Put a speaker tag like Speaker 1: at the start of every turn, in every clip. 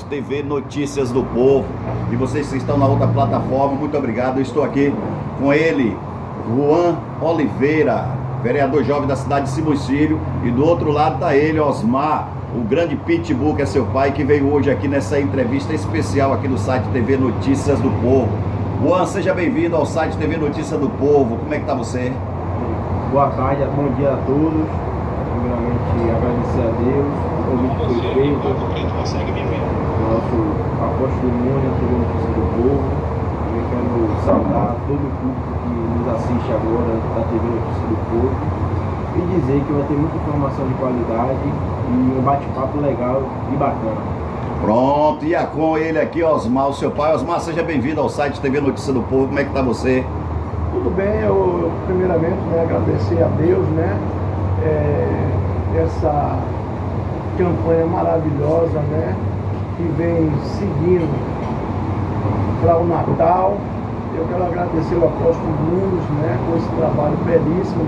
Speaker 1: TV Notícias do Povo. E vocês que estão na outra plataforma, muito obrigado. Eu estou aqui com ele, Juan Oliveira, vereador jovem da cidade de Simões Filho. E do outro lado está ele, Osmar, o grande Pitbull, que é seu pai, que veio hoje aqui nessa entrevista especial aqui no site TV Notícias do Povo. Juan, seja bem-vindo ao site TV Notícias do Povo. Como é que está você?
Speaker 2: Boa tarde, bom dia a todos. Primeiramente, agradecer a Deus, o convite foi feito, o nosso apóstolo Mônia, TV Notícias do Povo. Também quero saudar todo o público que nos assiste agora da TV Notícias do Povo e dizer que vai ter muita informação de qualidade e um bate-papo legal e bacana.
Speaker 1: Pronto, e com ele aqui, Osmar, o seu pai. Osmar, seja bem-vindo ao site TV Notícias do Povo. Como é que está você?
Speaker 3: Tudo bem, eu primeiramente agradecer a Deus, essa campanha maravilhosa, que vem seguindo para o Natal. Eu quero agradecer o apóstolo Nunes, com esse trabalho belíssimo,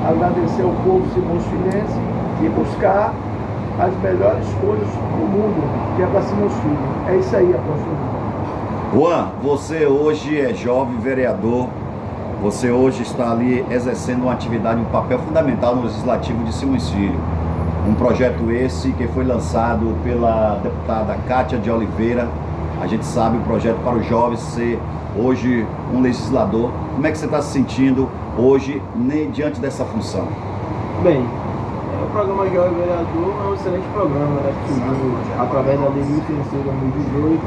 Speaker 3: agradecer ao povo simões-filhense e buscar as melhores coisas do mundo, que é para Simões Filho. É isso aí, apóstolo Nunes.
Speaker 1: Juan, você hoje é jovem vereador. Você hoje está ali exercendo uma atividade, um papel fundamental no Legislativo de Simões Filho. Um projeto esse que foi lançado pela deputada Cátia de Oliveira. A gente sabe o projeto para os jovens ser hoje um legislador. Como é que você está se sentindo hoje diante dessa função?
Speaker 2: Bem, o programa Jovem Vereador é um excelente programa, que surgiu através da Lei 1036 de 2018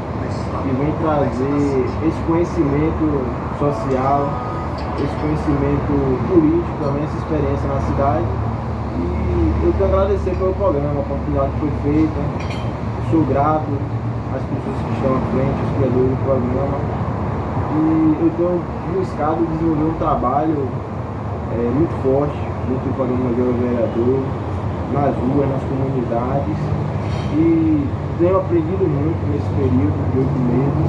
Speaker 2: e vem trazer esse conhecimento social, esse conhecimento político também, essa experiência na cidade. E eu quero agradecer pelo programa, a oportunidade que foi feita. Sou grato às pessoas que estão à frente, os criadores do programa. E eu tenho buscado desenvolver um trabalho muito forte dentro do programa Jovem Vereador, nas ruas, nas comunidades. E tenho aprendido muito nesse período de 8 meses.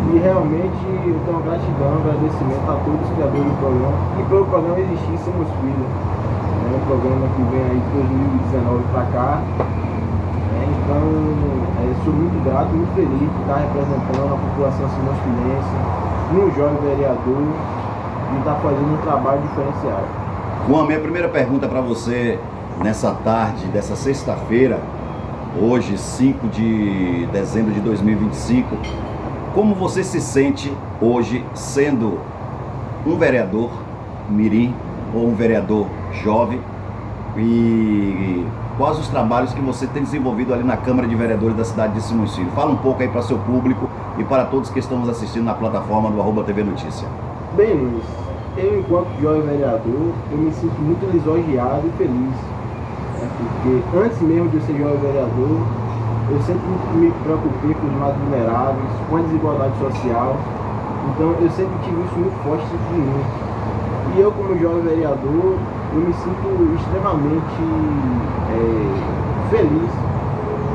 Speaker 2: E realmente eu tenho uma gratidão, um agradecimento a todos os criadores do programa e pelo programa existir em Simões Filho. É um programa que vem aí de 2019 para cá. Então, sou muito grato, muito feliz de estar representando a população simões-filhense, um jovem vereador e estar fazendo um trabalho diferenciado.
Speaker 1: Juan, minha primeira pergunta para você nessa tarde dessa sexta-feira, hoje 5 de dezembro de 2025, como você se sente hoje sendo um vereador mirim ou um vereador jovem e quais os trabalhos que você tem desenvolvido ali na Câmara de Vereadores da cidade de Simões Filho? Fala um pouco aí para seu público e para todos que estão nos assistindo na plataforma do @TV Notícia.
Speaker 2: Bem, Luiz, eu enquanto jovem vereador, eu me sinto muito lisonjeado e feliz, porque antes mesmo de eu ser jovem vereador, eu sempre me preocupei com os mais vulneráveis, com a desigualdade social. Então eu sempre tive isso muito forte dentro de mim. E eu, como jovem vereador, eu me sinto extremamente feliz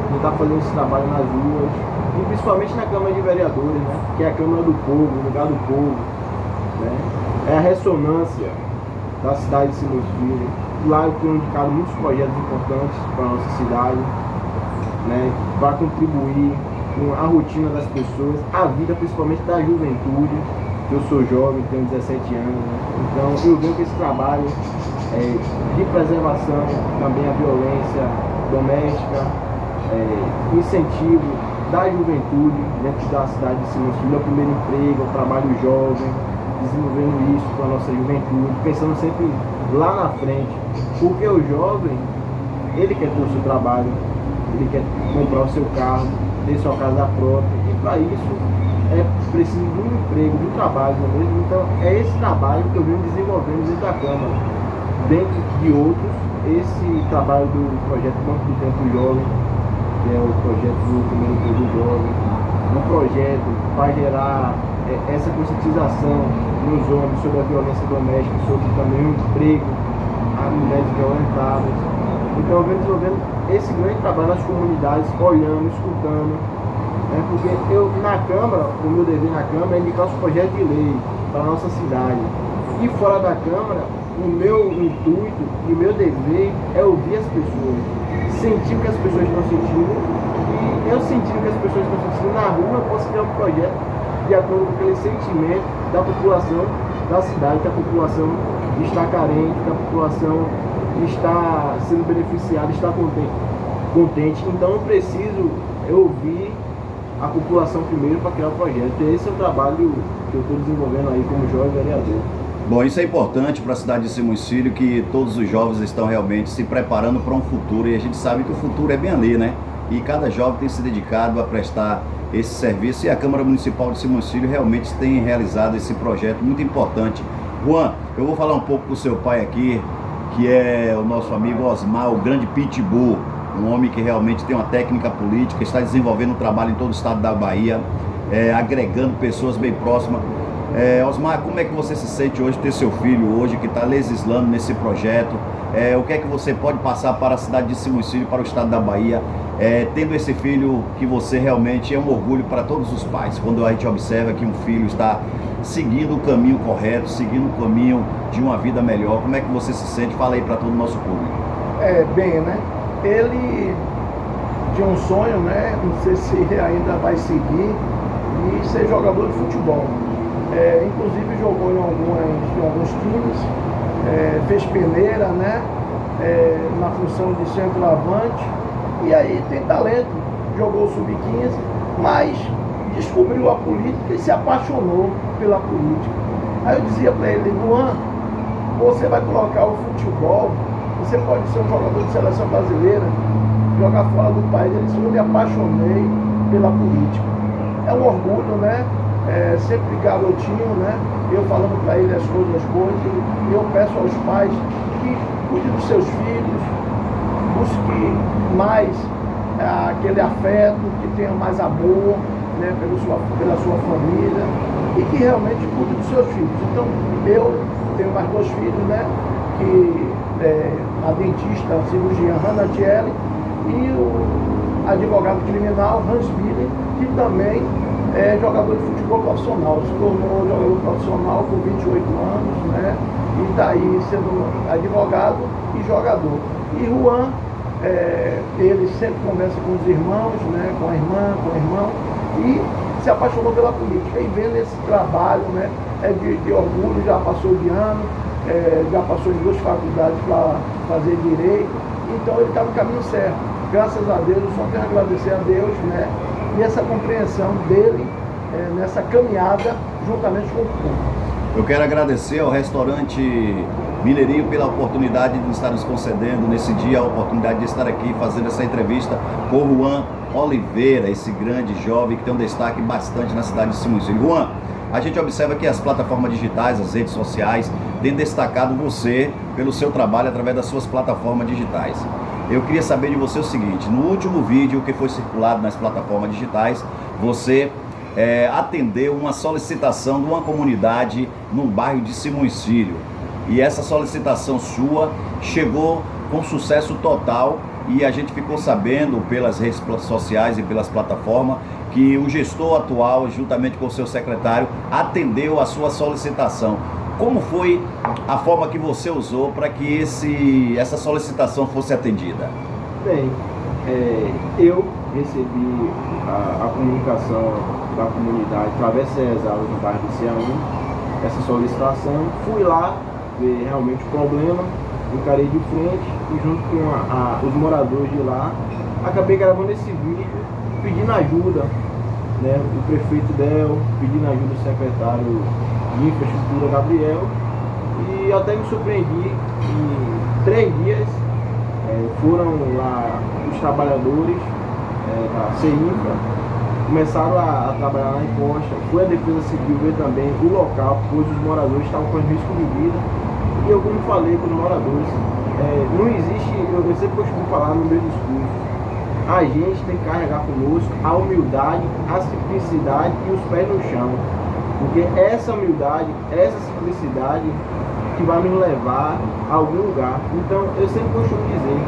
Speaker 2: de estar fazendo esse trabalho nas ruas, e principalmente na Câmara de Vereadores, que é a Câmara do Povo, o lugar do povo. É a ressonância da cidade de Simões Filho. Lá eu tenho indicado muitos projetos importantes para a nossa cidade, para contribuir com a rotina das pessoas, a vida principalmente da juventude. Eu sou jovem, tenho 17 anos, então eu venho com esse trabalho de preservação, também a violência doméstica, incentivo da juventude dentro da cidade de Simões Filho, o primeiro emprego, o trabalho jovem, desenvolvendo isso para a nossa juventude, pensando sempre lá na frente, porque o jovem, ele quer ter o seu trabalho, ele quer comprar o seu carro, ter sua casa própria, e para isso é preciso de um emprego, de um trabalho, não é mesmo? Então é esse trabalho que eu venho desenvolvendo dentro da Câmara. Dentro de outros, esse trabalho do projeto Banco do Tempo Jovem, que é o projeto do primeiro emprego jovem, um projeto para gerar essa conscientização nos homens sobre a violência doméstica, sobre também o emprego a mulheres violentadas. Então eu venho desenvolvendo esse grande trabalho nas comunidades, olhando, escutando, porque eu na Câmara, o meu dever na Câmara é indicar os projetos de lei para a nossa cidade. E fora da Câmara, o meu intuito e o meu dever é ouvir as pessoas, sentir o que as pessoas estão sentindo e eu sentindo que as pessoas estão sentindo na rua, eu posso criar um projeto de acordo com aquele sentimento da população da cidade, que a população está carente, que a população está sendo beneficiada, está contente. Então eu preciso ouvir a população primeiro para criar o projeto. E esse é o trabalho que eu estou desenvolvendo aí como jovem vereador.
Speaker 1: Bom, isso é importante para a cidade de Simões Filho, que todos os jovens estão realmente se preparando para um futuro, e a gente sabe que o futuro é bem ali, né? E cada jovem tem se dedicado a prestar esse serviço, e a Câmara Municipal de Simões Filho realmente tem realizado esse projeto muito importante. Juan, eu vou falar um pouco com o seu pai aqui, que é o nosso amigo Osmar, o grande pitbull, um homem que realmente tem uma técnica política, está desenvolvendo um trabalho em todo o estado da Bahia, agregando pessoas bem próximas. Osmar, como é que você se sente hoje ter seu filho hoje que está legislando nesse projeto? O que é que você pode passar para a cidade de Simões Filho, para o estado da Bahia, tendo esse filho que você realmente é um orgulho para todos os pais, quando a gente observa que um filho está seguindo o caminho correto, seguindo o caminho de uma vida melhor? Como é que você se sente? Fala aí para todo o nosso público.
Speaker 3: Bem, né? Ele tinha um sonho, né? Não sei se ainda vai seguir, e ser jogador de futebol. Inclusive jogou em alguns times, fez peneira, né? Na função de centroavante, e aí tem talento, jogou sub-15, mas descobriu a política e se apaixonou pela política. Aí eu dizia para ele: Luan, você vai colocar o futebol, você pode ser um jogador de seleção brasileira, jogar fora do país. Ele disse: eu me apaixonei pela política. É um orgulho, né? Sempre garotinho, né? Eu falando para ele as coisas boas, e eu peço aos pais que cuidem dos seus filhos, busque mais aquele afeto, que tenha mais amor, né, pela sua família, e que realmente cuide dos seus filhos. Então, eu tenho mais 2 filhos, né? Que a dentista, a cirurgiã Hannah Thiele, e o advogado criminal Hans Miller, que também é jogador de futebol profissional, se tornou jogador profissional com 28 anos, né? E está aí sendo advogado e jogador. E Juan, ele sempre conversa com os irmãos, né? Com a irmã, com o irmão, e se apaixonou pela política. E vendo esse trabalho, né? De orgulho, já passou de ano, já passou em 2 faculdades para fazer direito, então ele está no caminho certo. Graças a Deus, eu só tenho a agradecer a Deus, né? E essa compreensão dele nessa caminhada juntamente com o povo.
Speaker 1: Eu quero agradecer ao restaurante Mineirinho pela oportunidade de estar nos concedendo nesse dia a oportunidade de estar aqui fazendo essa entrevista com o Juan Oliveira, esse grande jovem que tem um destaque bastante na cidade de Simões Filho. Juan, a gente observa que as plataformas digitais, as redes sociais, têm destacado você pelo seu trabalho através das suas plataformas digitais. Eu queria saber de você o seguinte: no último vídeo que foi circulado nas plataformas digitais, você atendeu uma solicitação de uma comunidade no bairro de Simões Filho. E essa solicitação sua chegou com sucesso total, e a gente ficou sabendo pelas redes sociais e pelas plataformas que o gestor atual, juntamente com o seu secretário, atendeu a sua solicitação. Como foi a forma que você usou para que essa solicitação fosse atendida?
Speaker 2: Bem, eu recebi a comunicação da comunidade através do CESAL no bairro do Ciaú, essa solicitação, fui lá ver realmente o problema, encarei de frente e junto com os moradores de lá, acabei gravando esse vídeo pedindo ajuda, né, o prefeito Del, pedindo ajuda do secretário de infraestrutura Gabriel, e até me surpreendi que 3 dias foram lá os trabalhadores da CEINFRA, começaram a trabalhar na encosta, foi a Defesa Civil ver também o local, pois os moradores estavam com risco de vida, e eu, como falei com os moradores, não existe, eu sempre costumo falar no meu discurso, a gente tem que carregar conosco a humildade, a simplicidade e os pés no chão. Porque essa humildade, essa simplicidade que vai me levar a algum lugar. Então eu sempre costumo dizer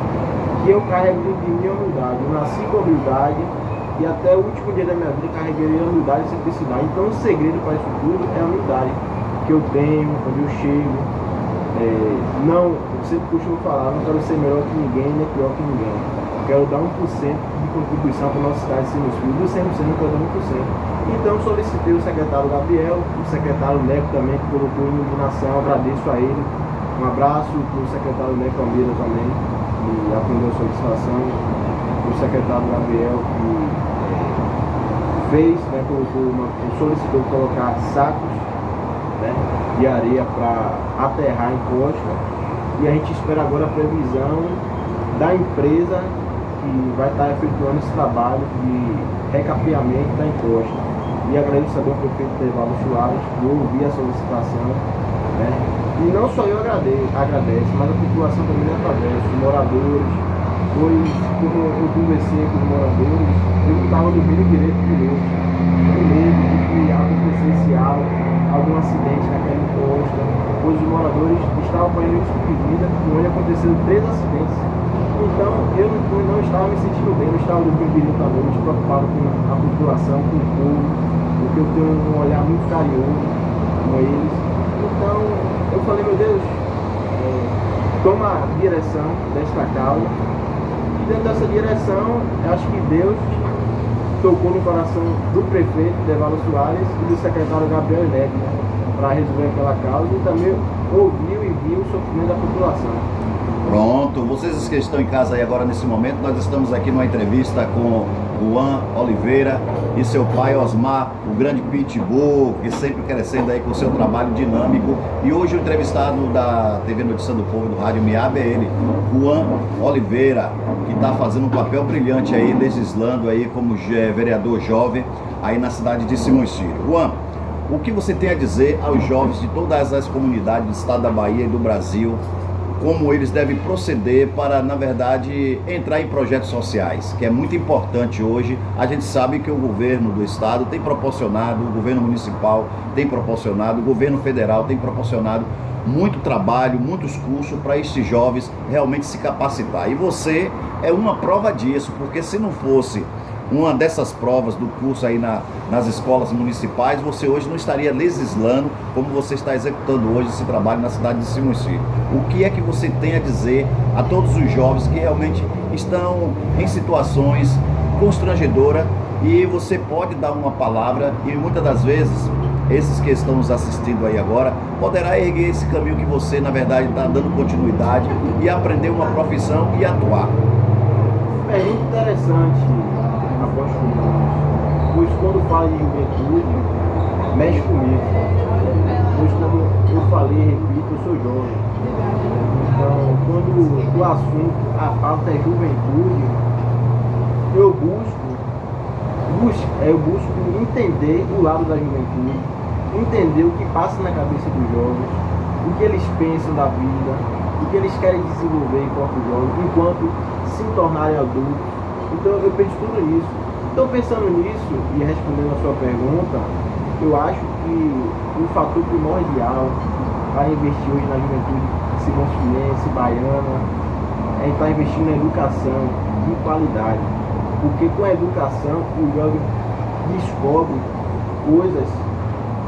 Speaker 2: que eu carrego dentro de mim a humildade. Eu nasci com humildade e até o último dia da minha vida carreguei a humildade e simplicidade. Então o segredo para isso tudo é a humildade que eu tenho quando eu chego. Eu sempre costumo falar, não quero ser melhor que ninguém, nem pior que ninguém. Eu quero dar 1% de contribuição para a nossa cidade de Simões Filho, do 100% no cada 1%. Então solicitei o secretário Gabriel, o secretário Neco também, que colocou em iluminação, agradeço a ele. Um abraço para o secretário Neco Almeida também, que atendeu a solicitação, o secretário Gabriel, que fez, né, solicitou colocar sacos, né, de areia para aterrar a encosta, e a gente espera agora a previsão da empresa que vai estar efetuando esse trabalho de recapeamento da encosta. E agradeço também ao prefeito Tevaldo Soares por ouvir a solicitação, né? E não só eu agradeço, mas a população também agradece, os moradores, pois como eu conversei com os moradores, eu estava dormindo direito de noite, com medo de que acontecesse algum acidente naquela encosta, pois os moradores estavam apanhando risco de vida, onde aconteceram 3 acidentes. Então eu não estava me sentindo bem, eu estava dormindo direito à noite, preocupado com a população, com o povo, porque eu tenho um olhar muito carinhoso com eles. Então eu falei, meu Deus, toma a direção desta causa. E dentro dessa direção, eu acho que Deus tocou no coração do prefeito Tevaldo Soares e do secretário Gabriel Neco, né, para resolver aquela causa, e também ouviu e viu o sofrimento da população.
Speaker 1: Pronto, vocês que estão em casa aí agora nesse momento, nós estamos aqui numa entrevista com Juan Oliveira e seu pai Osmar, o grande pitbull, que sempre crescendo aí com o seu trabalho dinâmico. E hoje o entrevistado da TV Notícia do Povo, do Rádio Miab, é ele, Juan Oliveira, que está fazendo um papel brilhante aí, legislando aí como vereador jovem aí na cidade de Simões Filho. Juan, o que você tem a dizer aos jovens de todas as comunidades do estado da Bahia e do Brasil, como eles devem proceder para, na verdade, entrar em projetos sociais, que é muito importante hoje. A gente sabe que o governo do estado tem proporcionado, o governo municipal tem proporcionado, o governo federal tem proporcionado muito trabalho, muitos cursos para estes jovens realmente se capacitar. E você é uma prova disso, porque se não fosse uma dessas provas do curso aí nas escolas municipais, você hoje não estaria legislando como você está executando hoje esse trabalho na cidade de Simões Filho. O que é que você tem a dizer a todos os jovens que realmente estão em situações constrangedoras e você pode dar uma palavra e muitas das vezes esses que estão nos assistindo aí agora poderá erguer esse caminho que você na verdade está dando continuidade e aprender uma profissão e atuar.
Speaker 2: É muito interessante, pois quando falo em juventude, mexe comigo. Pois como eu falei, repito, eu sou jovem. Então, quando o assunto, a pauta é juventude, eu busco entender o lado da juventude, entender o que passa na cabeça dos jovens, o que eles pensam da vida, o que eles querem desenvolver enquanto jovens, enquanto se tornarem adultos. Então eu penso tudo nisso. Então pensando nisso e respondendo a sua pergunta, eu acho que o fator primordial para investir hoje na juventude simões-filhense, baiana, é estar investindo na educação de qualidade. Porque com a educação o jovem descobre coisas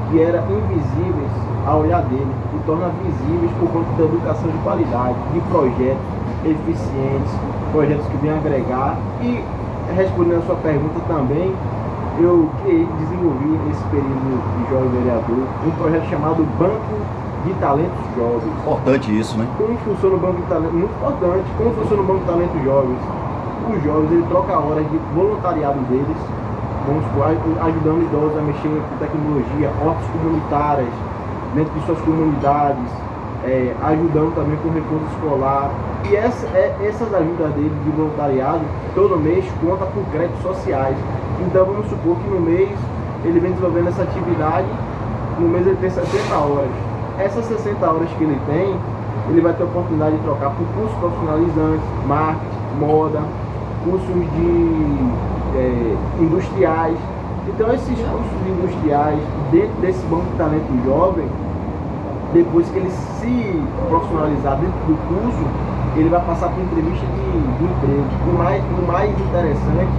Speaker 2: que eram invisíveis ao olhar dele e torna visíveis por conta da educação de qualidade, de projetos eficientes, projetos que venham agregar. E respondendo a sua pergunta também, eu desenvolvi nesse período de jovem vereador um projeto chamado Banco de Talentos Jovens.
Speaker 1: Importante isso, né?
Speaker 2: Como funciona o Banco de Talentos? Muito importante. Como funciona o Banco de Talentos Jovens? Os jovens, ele troca horas de voluntariado deles, vamos supor, ajudando idosos a mexer com tecnologia, hortas comunitárias dentro de suas comunidades, ajudando também com reforço escolar. E essas ajudas dele de voluntariado, todo mês conta por créditos sociais. Então vamos supor que no mês ele vem desenvolvendo essa atividade, no mês ele tem 60 horas. Essas 60 horas que ele tem, ele vai ter a oportunidade de trocar por cursos profissionalizantes, marketing, moda, cursos de industriais. Então esses cursos industriais, dentro desse banco de talento jovem, depois que ele se profissionalizar dentro do curso, ele vai passar por entrevista de emprego. O mais interessante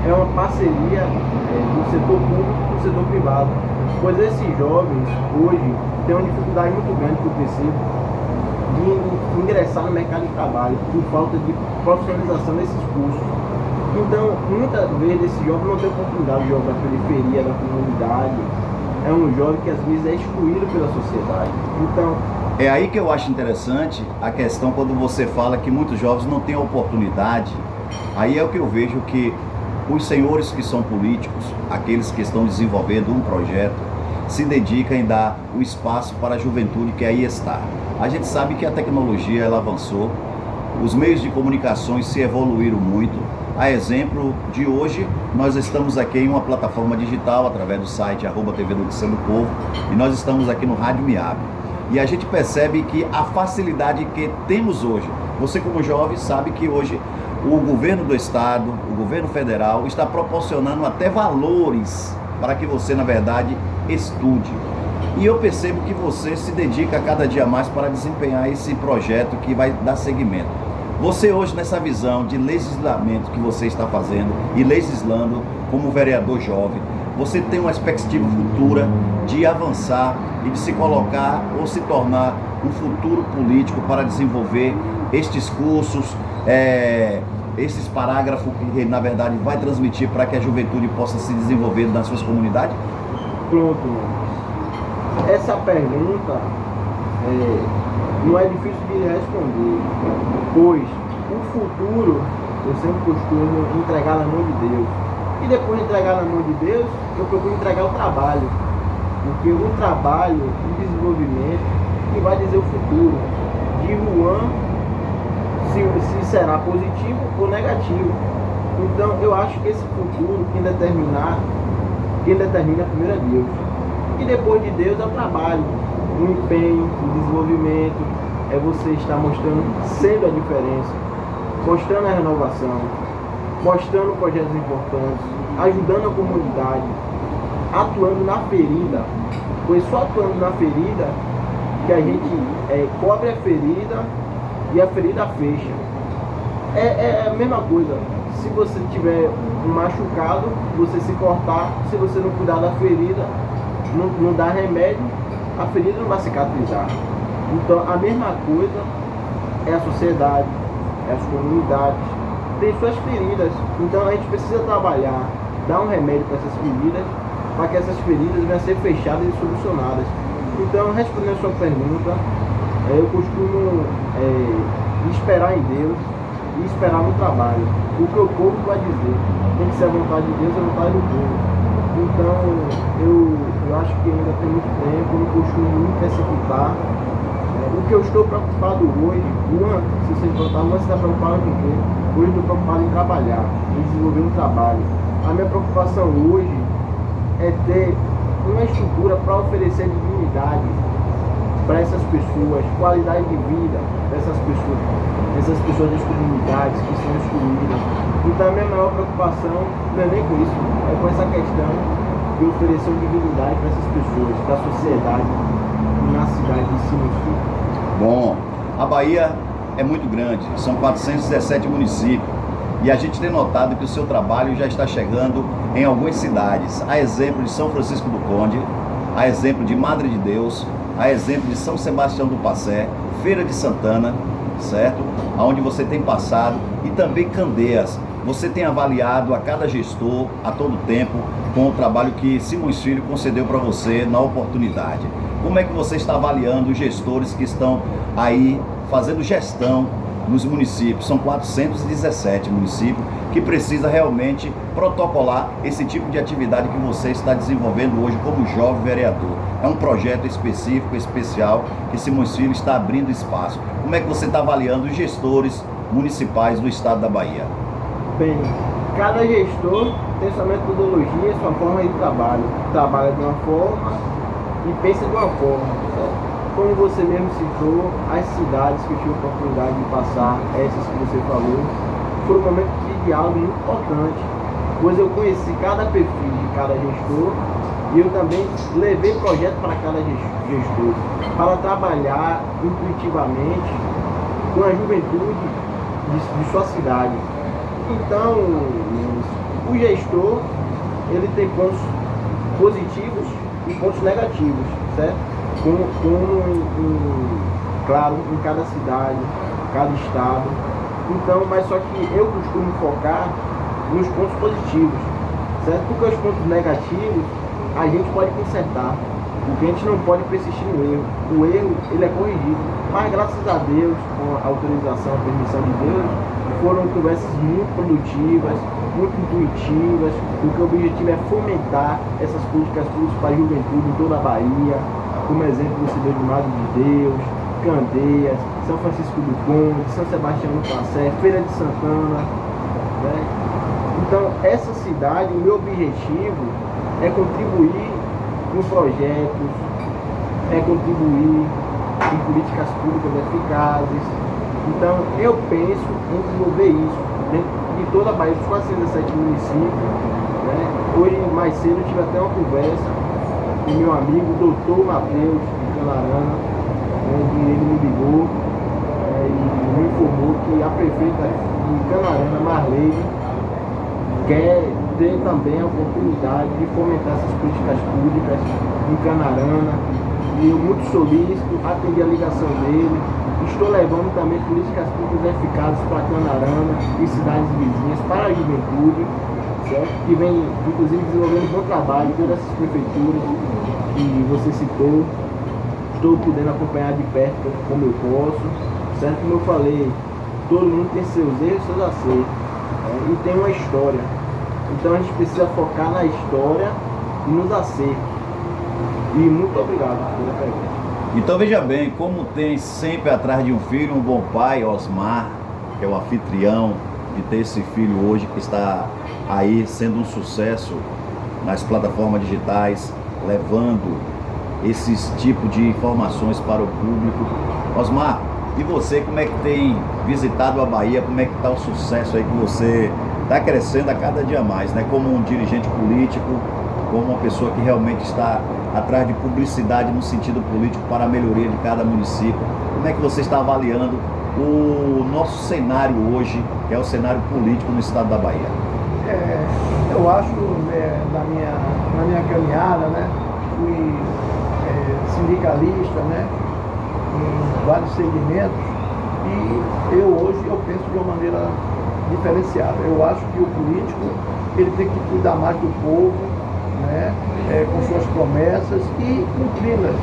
Speaker 2: é uma parceria do setor público com o setor privado, pois esses jovens hoje têm uma dificuldade muito grande, que eu percebo, de ingressar no mercado de trabalho por falta de profissionalização desses cursos. Então, muitas vezes esse jovem não tem oportunidade de jogar na periferia da comunidade. É um jovem que às vezes é excluído pela sociedade. Então,
Speaker 1: é aí que eu acho interessante a questão quando você fala que muitos jovens não têm oportunidade. Aí é o que eu vejo que os senhores que são políticos, aqueles que estão desenvolvendo um projeto, se dedicam em dar o espaço para a juventude que aí está. A gente sabe que a tecnologia ela avançou, os meios de comunicações se evoluíram muito. A exemplo de hoje, nós estamos aqui em uma plataforma digital através do site @TV Notícia do Povo e nós estamos aqui no Rádio Miab. E a gente percebe que a facilidade que temos hoje, você como jovem sabe que hoje o governo do estado, o governo federal está proporcionando até valores para que você, na verdade, estude. E eu percebo que você se dedica cada dia mais para desempenhar esse projeto que vai dar seguimento. Você hoje, nessa visão de legislamento que você está fazendo e legislando como vereador jovem, você tem uma perspectiva futura de avançar e de se colocar ou se tornar um futuro político para desenvolver estes cursos, esses parágrafos que na verdade vai transmitir para que a juventude possa se desenvolver nas suas comunidades?
Speaker 2: Pronto. Essa pergunta não é difícil de responder, pois o futuro eu sempre costumo entregar na mão de Deus. E depois de entregar na mão de Deus, eu procuro entregar o trabalho. Porque o trabalho, o desenvolvimento, que vai dizer o futuro de Juan, se será positivo ou negativo. Então eu acho que esse futuro, quem determina primeiro é Deus. E depois de Deus é o trabalho, o empenho, o desenvolvimento, é você estar mostrando, sendo a diferença, mostrando a renovação, mostrando projetos importantes, ajudando a comunidade, atuando na ferida, pois só atuando na ferida que a gente cobre a ferida e a ferida fecha. É a mesma coisa, se você tiver um machucado, você se cortar, se você não cuidar da ferida, não dar remédio, a ferida não vai cicatrizar. Então a mesma coisa é a sociedade, é as comunidades, tem suas feridas, então a gente precisa trabalhar, dar um remédio para essas feridas, para que essas feridas venham a ser fechadas e solucionadas. Então, respondendo a sua pergunta, eu costumo esperar em Deus e esperar no trabalho. O que o povo vai dizer tem que ser a vontade de Deus e a vontade do povo. Então, eu acho que ainda tem muito tempo, eu não costumo me precipitar. O que eu estou preocupado hoje, se você me perguntar, você está preocupado com o quê? Hoje eu estou preocupado em trabalhar, em desenvolver um trabalho. A minha preocupação hoje é ter uma estrutura para oferecer dignidade para essas pessoas, qualidade de vida dessas pessoas das comunidades que são excluídas. Então a minha maior preocupação não é nem com isso, é com essa questão de oferecer dignidade para essas pessoas, para a sociedade na cidade de Sinuci.
Speaker 1: Bom, a Bahia é muito grande, são 417 municípios. E a gente tem notado que o seu trabalho já está chegando em algumas cidades. A exemplo de São Francisco do Conde, a exemplo de Madre de Deus, a exemplo de São Sebastião do Passé, Feira de Santana, certo? Onde você tem passado, e também Candeias. Você tem avaliado a cada gestor, a todo tempo, com o trabalho que Simões Filho concedeu para você na oportunidade. Como é que você está avaliando os gestores que estão aí fazendo gestão nos municípios? São 417 municípios que precisa realmente protocolar esse tipo de atividade que você está desenvolvendo hoje como jovem vereador. É um projeto específico, especial, que Simões Filho está abrindo espaço. Como é que você está avaliando os gestores municipais do estado da Bahia?
Speaker 2: Bem, cada gestor tem sua metodologia, sua forma de trabalho. Trabalha de uma forma e pensa de uma forma, certo? Como você mesmo citou, as cidades que eu tive a oportunidade de passar, essas que você falou, foram momentos de diálogo muito importante, pois eu conheci cada perfil de cada gestor e eu também levei projeto para cada gestor, para trabalhar intuitivamente com a juventude de sua cidade. Então, o gestor, ele tem pontos positivos e pontos negativos, certo? Claro, em cada cidade, cada estado. Então, mas só que eu costumo focar nos pontos positivos, certo? Porque os pontos negativos a gente pode consertar, porque a gente não pode persistir no erro. O erro, ele é corrigido, mas graças a Deus, com a autorização, a permissão de Deus, foram conversas muito produtivas, muito intuitivas, porque o objetivo é fomentar essas políticas públicas para a juventude em toda a Bahia, como exemplo do Cidade do Madre de Deus, Candeias, São Francisco do Conde, São Sebastião do Passé, Feira de Santana, né? Então, essa cidade, o meu objetivo é contribuir com projetos, é contribuir com políticas públicas eficazes. Então, eu penso em desenvolver isso dentro de toda a Bahia, dos 407 municípios, né? Hoje, mais cedo, eu tive até uma conversa com meu amigo, Dr. Matheus, de Canarana, onde ele me ligou e me informou que a prefeita de Canarana, Marlene, quer ter também a oportunidade de fomentar essas políticas públicas em Canarana. E eu, muito solícito, atendi a ligação dele. Estou levando também políticas públicas eficazes para Canarana e cidades vizinhas, para a juventude, certo? Que vem, inclusive, desenvolvendo um bom trabalho em todas essas prefeituras que você citou. Estou podendo acompanhar de perto como eu posso, certo? Como eu falei, todo mundo tem seus erros e seus acertos, e tem uma história. Então a gente precisa focar na história e nos acertos. E muito obrigado pela pergunta.
Speaker 1: Então veja bem, como tem sempre atrás de um filho um bom pai, Osmar, que é o anfitrião de ter esse filho hoje, que está aí sendo um sucesso nas plataformas digitais, levando esses tipos de informações para o público. Osmar, e você, como é que tem visitado a Bahia? Como é que está o sucesso aí que você está crescendo a cada dia mais, né? Como um dirigente político, como uma pessoa que realmente está atrás de publicidade no sentido político para a melhoria de cada município. Como é que você está avaliando o nosso cenário hoje, que é o cenário político no estado da Bahia?
Speaker 3: Eu acho, na minha caminhada, né, fui sindicalista, né, em vários segmentos, e hoje eu penso de uma maneira diferenciada. Eu acho que o político, ele tem que cuidar mais do povo, né, com suas promessas e cumpri-las,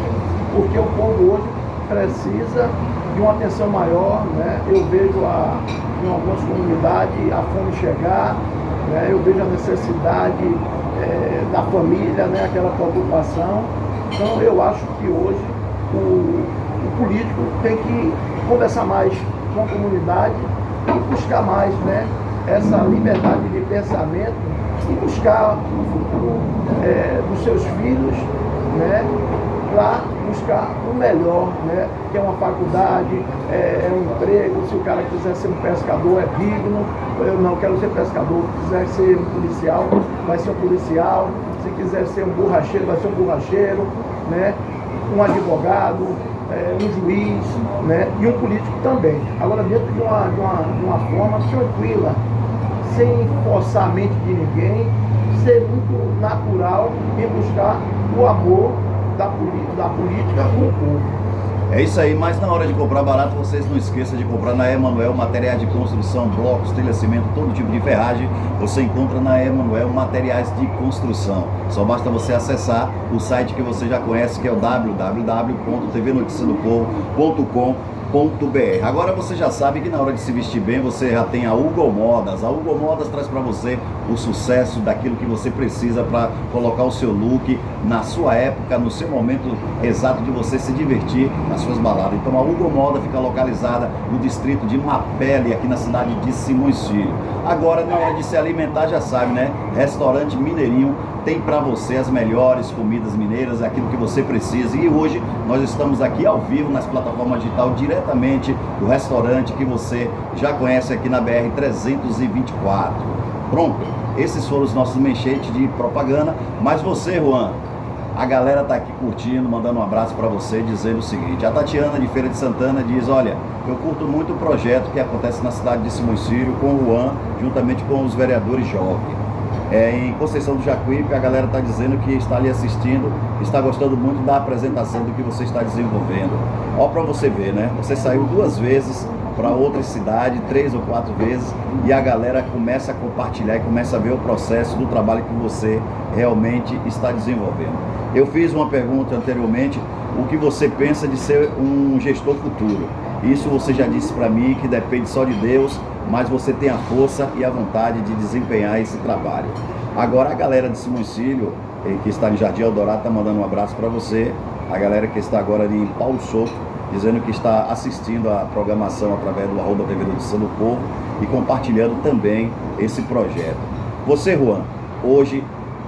Speaker 3: porque o povo hoje precisa de uma atenção maior, né? Eu vejo em algumas comunidades a fome chegar, né? Eu vejo a necessidade da família, né? Aquela preocupação. Então eu acho que hoje o político tem que conversar mais com a comunidade e buscar mais, né, essa liberdade de pensamento e buscar o futuro dos seus filhos, né, para buscar o melhor, né, que é uma faculdade, é um emprego. Se o cara quiser ser um pescador, é digno. Eu não quero ser pescador. Se quiser ser um policial, vai ser um policial. Se quiser ser um borracheiro, vai ser um borracheiro, né, um advogado, um juiz, né, e um político também. Agora, dentro de uma forma tranquila, sem forçar a mente de ninguém, ser muito natural em buscar o amor da política com o povo.
Speaker 1: É isso aí, mas na hora de comprar barato, vocês não esqueçam de comprar na Emanuel materiais de construção, blocos, telha, cimento, todo tipo de ferragem. Você encontra na Emanuel materiais de construção. Só basta você acessar o site que você já conhece, que é o www.tvnoticiadopovo.com.br. Agora você já sabe que na hora de se vestir bem, você já tem a Hugo Modas. A Hugo Modas traz para você o sucesso daquilo que você precisa para colocar o seu look na sua época, no seu momento exato de você se divertir nas suas baladas. Então a Hugo Moda fica localizada no distrito de Mapele, aqui na cidade de Simões Filho. Agora, na hora de se alimentar, já sabe, né? Restaurante Mineirinho tem para você as melhores comidas mineiras, aquilo que você precisa. E hoje nós estamos aqui ao vivo nas plataformas digital, diretamente do restaurante que você já conhece aqui na BR-324. Pronto, esses foram os nossos manchetes de propaganda. Mas você, Juan, a galera tá aqui curtindo, mandando um abraço para você, dizendo o seguinte: a Tatiana de Feira de Santana diz: olha, eu curto muito o projeto que acontece na cidade de Simões Filho com o Juan, juntamente com os vereadores jovens. Em Conceição do Jacuípe, a galera está dizendo que está ali assistindo, está gostando muito da apresentação do que você está desenvolvendo. Ó, para você ver, né? Você saiu 2 vezes para outra cidade 3 ou 4 vezes e a galera começa a compartilhar e começa a ver o processo do trabalho que você realmente está desenvolvendo. Eu fiz uma pergunta anteriormente, o que você pensa de ser um gestor futuro? Isso você já disse para mim que depende só de Deus, mas você tem a força e a vontade de desempenhar esse trabalho. Agora a galera de Simões Filho, que está em Jardim Eldorado, está mandando um abraço para você. A galera que está agora em Paulo Souto, dizendo que está assistindo a programação através do @TV Notícia do Povo e compartilhando também esse projeto. Você, Juan, hoje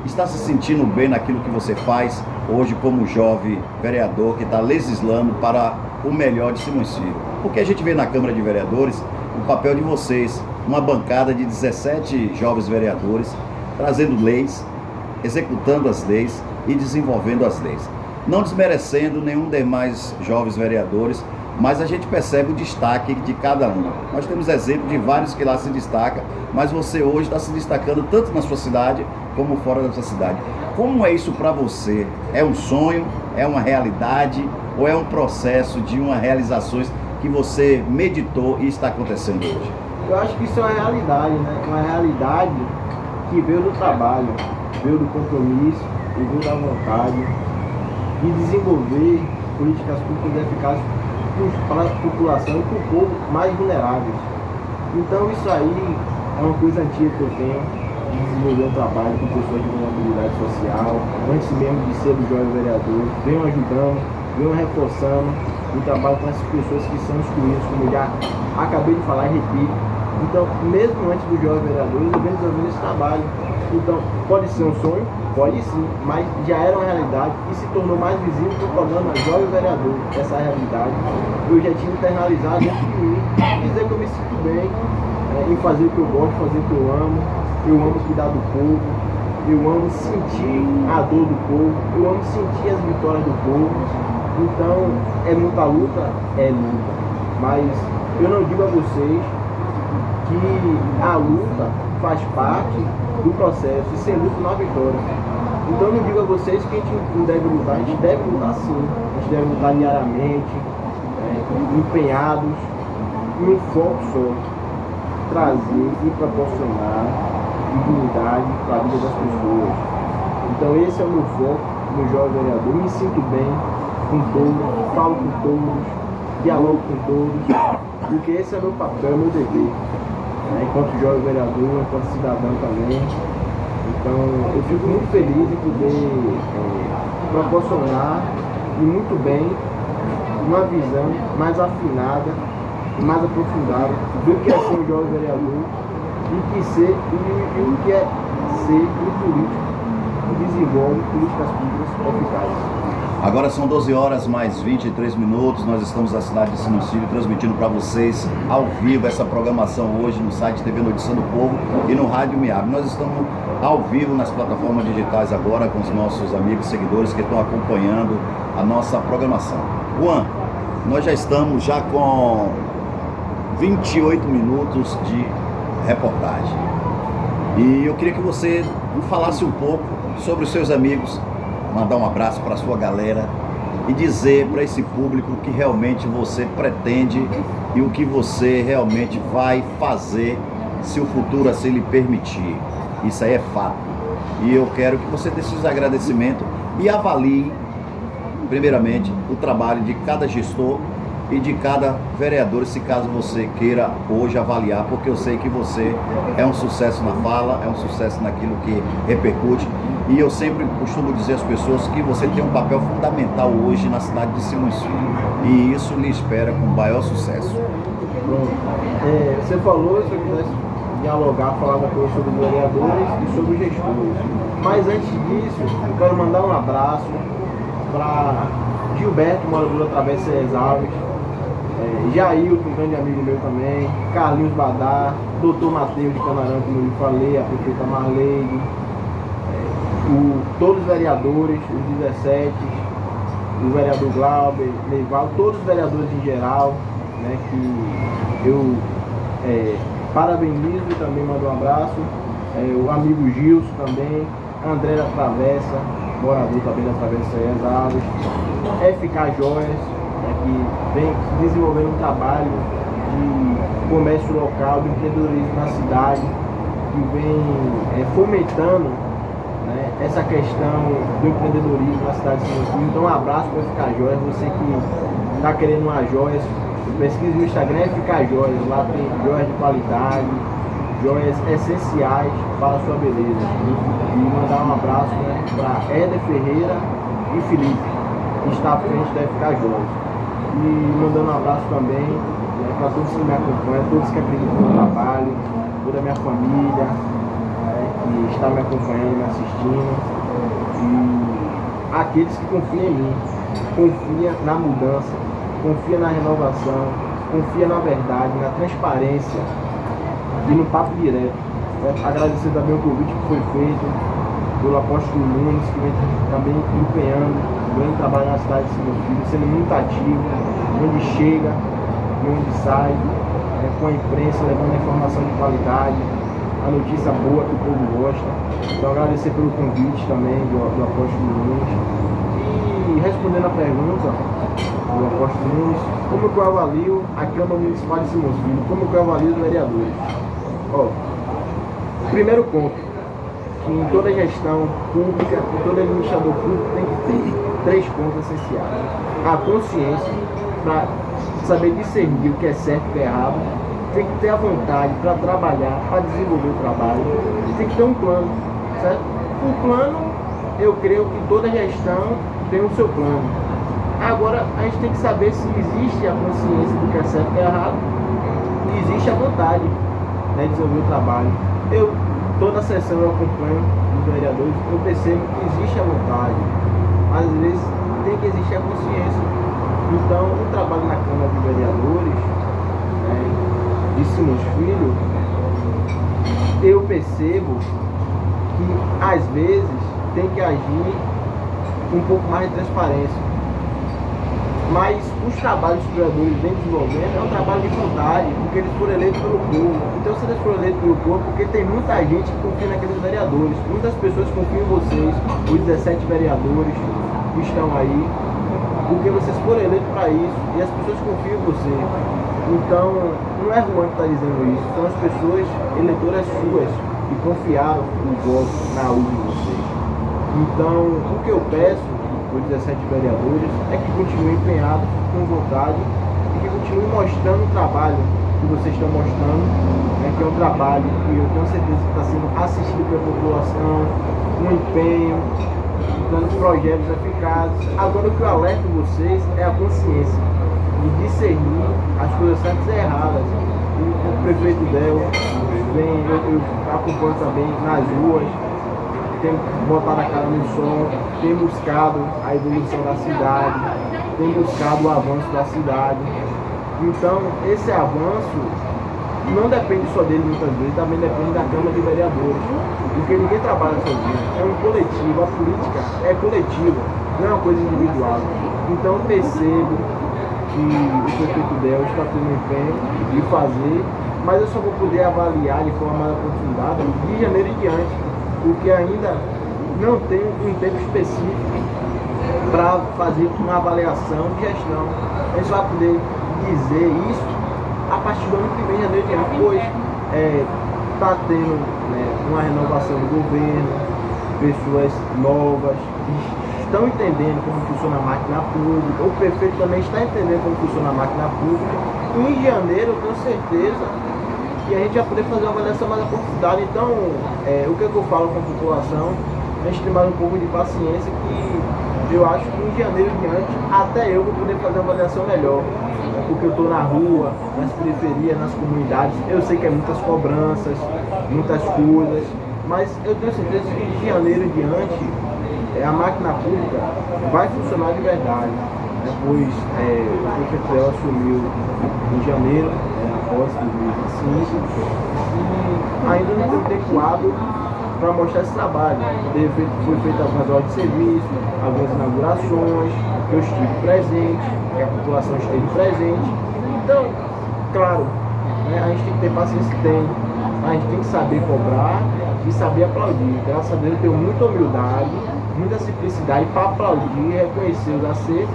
Speaker 1: está se sentindo bem naquilo que você faz, hoje como jovem vereador que está legislando para o melhor de Simões Filho? Porque a gente vê na Câmara de Vereadores o papel de vocês, uma bancada de 17 jovens vereadores, trazendo leis, executando as leis e desenvolvendo as leis. Não desmerecendo nenhum demais jovens vereadores, mas a gente percebe o destaque de cada um. Nós temos exemplo de vários que lá se destacam, mas você hoje está se destacando tanto na sua cidade como fora da sua cidade. Como é isso para você? É um sonho? É uma realidade? Ou é um processo de uma realizações que você meditou e está acontecendo hoje?
Speaker 2: Eu acho que isso é uma realidade, né? Uma realidade que veio do trabalho, veio do compromisso e veio da vontade de desenvolver políticas públicas eficazes para a população e para o povo mais vulneráveis. Então isso aí é uma coisa antiga que eu tenho, de desenvolver um trabalho com pessoas de vulnerabilidade social, antes mesmo de ser do jovem vereador, venho ajudando, venho reforçando o trabalho com essas pessoas que são excluídas, como eu já acabei de falar e repito. Então, mesmo antes do jovem vereador, eu venho desenvolvendo esse trabalho. Então, pode ser um sonho? Pode sim, mas já era uma realidade e se tornou mais visível no programa Jovem Vereador. Essa realidade eu já tinha internalizado dentro de mim, dizer que eu me sinto bem em fazer o que eu gosto, fazer o que eu amo cuidar do povo, eu amo sentir a dor do povo, eu amo sentir as vitórias do povo. Então, é muita luta? É luta, mas eu não digo a vocês que a luta faz parte do processo e sem luta não há vitória. Então eu não digo a vocês que a gente não deve lutar, a gente deve lutar sim, a gente deve lutar diariamente, empenhados, em um foco só, trazer e proporcionar dignidade para a vida das pessoas. Então esse é o meu foco no jovem vereador, me sinto bem com todos, falo com todos, dialogo com todos, porque esse é o meu papel, é o meu dever. Enquanto jovem vereador, enquanto cidadão também. Então eu fico muito feliz de poder proporcionar e muito bem uma visão mais afinada e mais aprofundada do que é ser um jovem vereador e o que é ser um político que desenvolve políticas públicas eficazes.
Speaker 1: Agora são 12 horas mais 23 minutos, nós estamos na cidade de Simões Filho transmitindo para vocês ao vivo essa programação hoje no site TV Notícia do Povo e no Rádio Miab. Nós estamos ao vivo nas plataformas digitais agora com os nossos amigos e seguidores que estão acompanhando a nossa programação. Juan, nós já estamos com 28 minutos de reportagem e eu queria que você falasse um pouco sobre os seus amigos, mandar um abraço para a sua galera e dizer para esse público o que realmente você pretende e o que você realmente vai fazer se o futuro assim lhe permitir. Isso aí é fato. E eu quero que você dê seus agradecimentos e avalie, primeiramente, o trabalho de cada gestor e de cada vereador, se caso você queira hoje avaliar, porque eu sei que você é um sucesso na fala, é um sucesso naquilo que repercute, e eu sempre costumo dizer às pessoas que você tem um papel fundamental hoje na cidade de Simões Filho, e isso lhe espera com maior sucesso.
Speaker 2: Pronto. Você falou, se eu quisesse dialogar, falar uma coisa sobre os vereadores e sobre os gestores, mas antes disso, eu quero mandar um abraço para Gilberto, morador da Travessa Alves, Jailton, um grande amigo meu também, Carlinhos Badar, Dr. Mateus de Canarão, como eu lhe falei, a prefeita Marleide, todos os vereadores, os 17, o vereador Glauber, Leival, todos os vereadores em geral, né, que eu parabenizo e também mando um abraço, o amigo Gilson também, André da Travessa, morador também da Travessa Alves, FK Joias, que vem desenvolvendo um trabalho de comércio local, do empreendedorismo na cidade, que vem fomentando, né, essa questão do empreendedorismo na cidade de Simões Filho. Então um abraço para Ficar Joias, você que está querendo uma joias, pesquise no Instagram Ficar Joias, lá tem joias de qualidade, joias essenciais para a sua beleza. E mandar um abraço, né, para Éder Ferreira e Felipe, que está à frente da Ficar Joias. E mandando um abraço também, né, para todos que me acompanham, todos que acreditam no trabalho, toda a minha família, que está me acompanhando, me assistindo, e aqueles que confiam em mim, confia na mudança, confia na renovação, confia na verdade, na transparência e no papo direto. Agradecer também o convite que foi feito pelo apóstolo Nunes, que vem também empenhando um grande trabalho na cidade de Simões Filho, sendo muito ativo, onde chega e onde sai, com a imprensa, levando a informação de qualidade, a notícia boa que o povo gosta. Então agradecer pelo convite também do apóstolo Nunes. E respondendo a pergunta do apóstolo Nunes, como que eu avalio a Câmara Municipal de Simões Filho, como que eu avalio os vereadores? Primeiro ponto, que em toda gestão pública, em todo administrador público tem que ter 3 pontos essenciais. A consciência, para saber discernir o que é certo e o que é errado, tem que ter a vontade para trabalhar, para desenvolver o trabalho, e tem que ter um plano, certo? O plano, eu creio que toda gestão tem o seu plano. Agora, a gente tem que saber se existe a consciência do que é certo e o que é errado, e existe a vontade, né, de desenvolver o trabalho. Toda sessão eu acompanho os vereadores, eu percebo que existe a vontade, mas às vezes tem que existir a consciência. Então, o trabalho na Câmara de Vereadores, de Simões Filho, eu percebo que às vezes tem que agir com um pouco mais de transparência. Mas os trabalhos que os vereadores vêm desenvolvendo é um trabalho de vontade, porque eles foram eleitos pelo povo. Então, se eles foram eleitos pelo povo, porque tem muita gente que confia naqueles vereadores. Muitas pessoas confiam em vocês, os 17 vereadores que estão aí, porque vocês foram eleitos para isso e as pessoas confiam em você. Então, não é Juan que está dizendo isso, são as pessoas eleitoras suas que confiaram o voto na urna de vocês. Então, o que eu peço os 17 vereadores é que continuem empenhados com vontade e que continuem mostrando o trabalho que vocês estão mostrando, né, que é um trabalho que eu tenho certeza que está sendo assistido pela população, um empenho, dando projetos eficazes. Agora, o que eu alerto vocês é a consciência de discernir as coisas certas e erradas. O prefeito Del vem, eu acompanho também nas ruas, tem botado a cara no sol, tem buscado a evolução da cidade, tem buscado o avanço da cidade. Então, esse avanço não depende só dele muitas vezes, também depende da Câmara de Vereadores, porque ninguém trabalha sozinho, é um coletivo, a política é coletiva, não é uma coisa individual. Então, percebo que o prefeito Del está tendo um empenho de fazer, mas eu só vou poder avaliar de forma mais aprofundada de janeiro em diante, porque ainda não tem um tempo específico para fazer uma avaliação de gestão. A gente vai poder dizer isso a partir do ano que vem, janeiro de ano, pois está tendo, né, uma renovação do governo, pessoas novas que estão entendendo como funciona a máquina pública, o prefeito também está entendendo como funciona a máquina pública, e em janeiro eu tenho certeza que a gente vai poder fazer uma avaliação mais aprofundada. Então, o que eu falo com a população, a gente tem mais um pouco de paciência, que eu acho que em janeiro em diante, até eu vou poder fazer uma avaliação melhor, porque eu estou na rua, nas periferias, nas comunidades, eu sei que é muitas cobranças, muitas coisas, mas eu tenho certeza que de janeiro em diante, a máquina pública vai funcionar de verdade. Depois, o prefeito Del assumiu em janeiro, após 2025, e ainda não tem tempo hábil para mostrar esse trabalho. Foi feita algumas horas de serviço, algumas inaugurações, que eu estive presente, que a população esteve presente. Então, claro, né, a gente tem que ter paciência, a gente tem que saber cobrar e saber aplaudir. Graças a Deus eu tenho muita humildade, muita simplicidade para aplaudir e reconhecer os acertos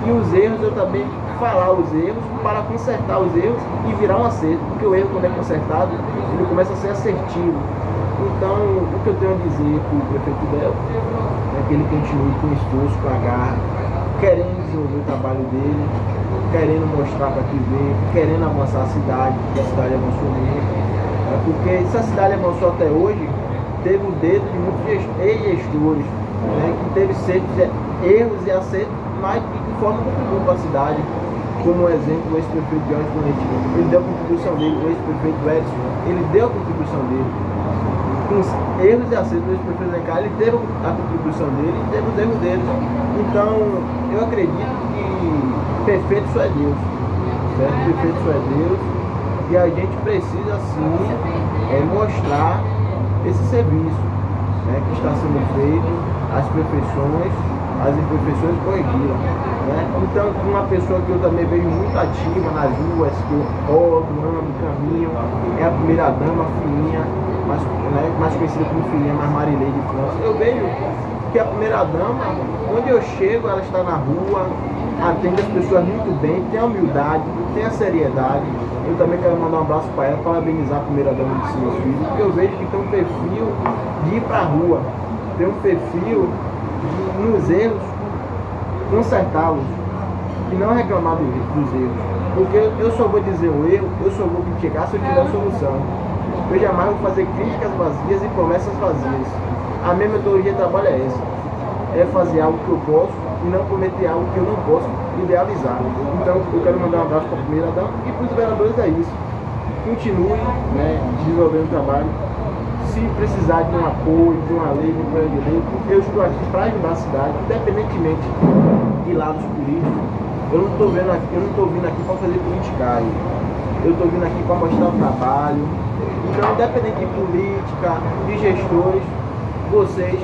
Speaker 2: E os erros eu também falar os erros para consertar os erros e virar um acerto, porque o erro, quando é consertado, ele começa a ser assertivo. Então, o que eu tenho a dizer para o prefeito Del é que ele continue com esforço, com a garra, querendo desenvolver o trabalho dele, querendo mostrar para que vê, querendo avançar a cidade, que a cidade avançou mesmo. Porque se a cidade avançou até hoje, teve o dedo de muitos ex-gestores, né, que teve sempre erros e acertos, mas de forma contribuiu para a cidade. Como exemplo, o ex-prefeito Jorge Tolentino, ele deu a contribuição dele, o ex-prefeito Edson, ele deu a contribuição dele. Com os erros e acertos do ex-prefeito Alencar, ele teve a contribuição dele e teve os erros dele. Então, eu acredito que perfeito só é Deus, certo? Perfeito só é Deus, e a gente precisa, sim, mostrar esse serviço, né, que está sendo feito, as imperfeições corrigidas, né? Então, uma pessoa que eu também vejo muito ativa nas ruas, que eu rodo, ando, caminho, é a primeira dama, a Filhinha, mais conhecida como Filhinha, mas Marilei de França. Eu vejo que a primeira dama, onde eu chego, ela está na rua, atende as pessoas muito bem, tem a humildade, tem a seriedade. Eu também quero mandar um abraço para ela, parabenizar a primeira dama de seus filhos, porque eu vejo que tem um perfil de ir para a rua, tem um perfil de, nos erros, consertá-los e não reclamar dos erros. Porque eu só vou dizer o erro, eu só vou criticar se eu tiver a solução. Eu jamais vou fazer críticas vazias e promessas vazias. A minha metodologia de trabalho é essa: é fazer algo que eu posso e não prometer algo que eu não posso idealizar. Então eu quero mandar um abraço para a primeira dama e para os vereadores, é isso. Continue, né, desenvolvendo o trabalho. Se precisar de um apoio, de uma lei, de um plano de lei, eu estou aqui para ajudar a cidade, independentemente de lados políticos. Eu não estou vindo aqui para fazer politicagem. Eu estou vindo aqui para mostrar o trabalho. Então, independente de política, de gestores, vocês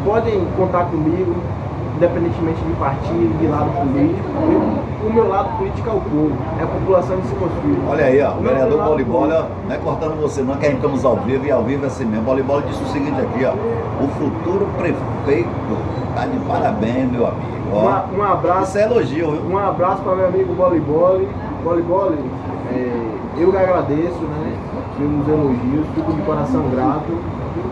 Speaker 2: podem contar comigo, independentemente de partido, de lado político. O meu lado político é o povo, é a população de Simões Filho.
Speaker 1: Olha aí, ó, o vereador Bolibola, não é cortando você não, que a gente estamos ao vivo, e ao vivo é assim mesmo. Bolibola disse o seguinte aqui, ó: o futuro prefeito tá de parabéns, meu amigo. Ó,
Speaker 2: Um abraço.
Speaker 1: Isso é elogio, viu?
Speaker 2: Um abraço para meu amigo Boliboli. Boliboli, eu que agradeço, né, pelos elogios, fico de coração grato.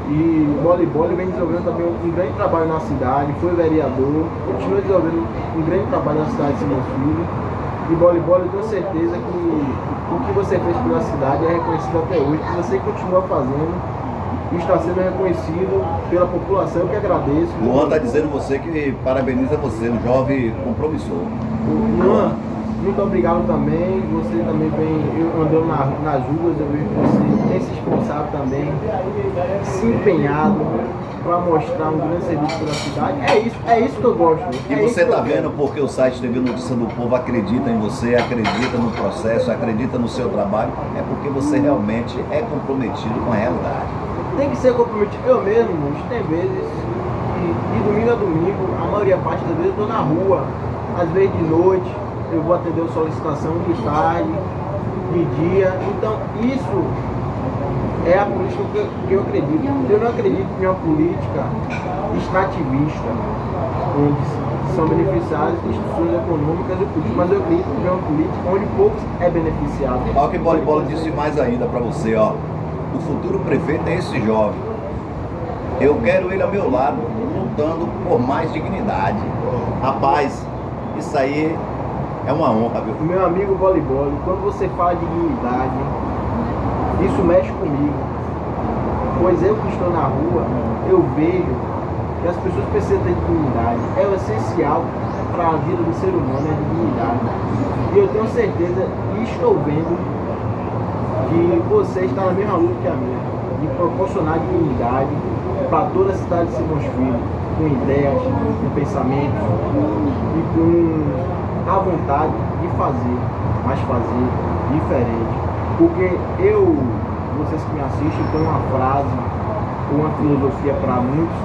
Speaker 2: E o Boliboli vem desenvolvendo também um grande trabalho na cidade, foi vereador, continua desenvolvendo um grande trabalho na cidade de Simões Filho. E Boliboli, eu tenho certeza que o que você fez pela cidade é reconhecido até hoje, que você continua fazendo e está sendo reconhecido pela população, eu que agradeço.
Speaker 1: O Luan está dizendo você que parabeniza você, um jovem compromissor.
Speaker 2: Luan, muito obrigado também. Você também vem andando nas ruas, eu vejo que você tem se esforçado também, se empenhado para mostrar um grande serviço pela cidade. É isso que eu gosto.
Speaker 1: E você está vendo porque o site TV Notícia do Povo acredita em você, acredita no processo, acredita no seu trabalho, é porque você realmente é comprometido com a realidade.
Speaker 2: Tem que ser comprometido. Eu mesmo, tem vezes, de domingo a domingo, a maioria parte das vezes eu estou na rua, às vezes de noite, eu vou atender a solicitação de tarde, de dia. Então, isso é a política que eu acredito. Eu não acredito em uma política extrativista, onde são beneficiadas instituições econômicas e políticas, mas eu acredito em uma política onde poucos é beneficiado.
Speaker 1: Olha o que Bolibola disse mais ainda para você, ó: o futuro prefeito é esse jovem. Eu quero ele ao meu lado, lutando por mais dignidade. Rapaz, isso aí é uma honra, viu?
Speaker 2: Meu amigo Voleibol, quando você fala de dignidade, isso mexe comigo. Pois eu que estou na rua, eu vejo que as pessoas precisam ter dignidade. É o essencial para a vida do ser humano, é a dignidade. E eu tenho certeza, e estou vendo, que você está na mesma luta que a minha, de proporcionar dignidade para toda a cidade de Simões Filho, com ideias, com pensamentos e com a vontade de fazer, mas fazer diferente. Porque vocês que me assistem, tem uma frase, uma filosofia para muitos,